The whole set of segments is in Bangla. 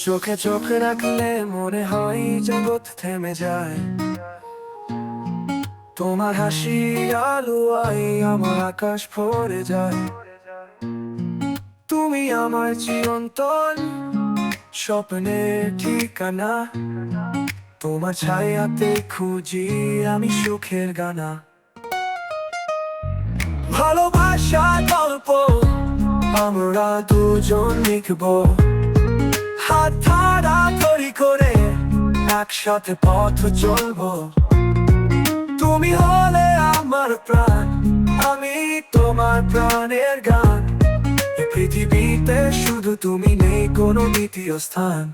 চোখে চোখ রাখলে মনে হয় জগৎ থেমে যায়। তোমার হাসি আলোয় আমার আকাশ ভরে যায়। তুমি আমার চিরন্তন স্বপ্নের ঠিকানা। তোমার ছায়াতে খুঁজি আমি সুখের গানা। ভালোবাসা গল্প আমরা দুজন লিখব, হাত ধরাধরি করে একসাথে পথ চলবো। তুমি হলে আমার প্রাণ, আমি তোমার প্রাণের গান। এই পৃথিবীতে শুধু তুমি, নেই কোনো দ্বিতীয় স্থান।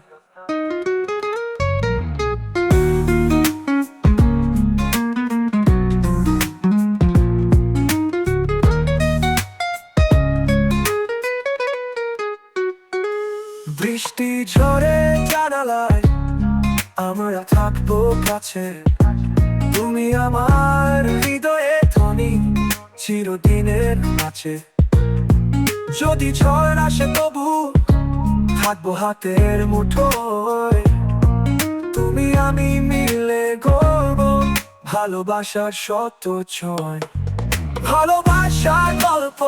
বৃষ্টি ঝরে জানালায় আমরা থাকবো কাছে। তুমি আমার হৃদয়ে ধ্বনি চিরদিনের আছে। যদি ঝড় আসে তবু থাকবো হাতের মুঠোয়। তুমি আমি মিলে গড়ব ভালোবাসার শত ছয়। ভালোবাসার গল্প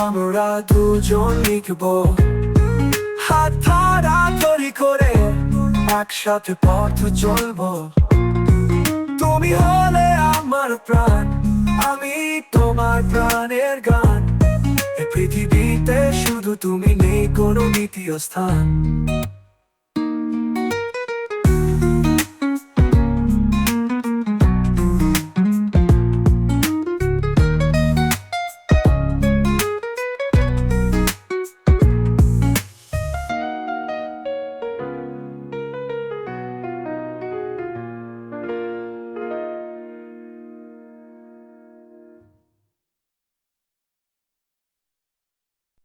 আমরা দুজন লিখব, হাত ধরাধরি করে একসাথে পথ চলবো। তুমি হলে আমার প্রাণ, আমি তোমার প্রাণের গান। এই পৃথিবীতে শুধু তুমি, নেই কোনো দ্বিতীয় স্থান।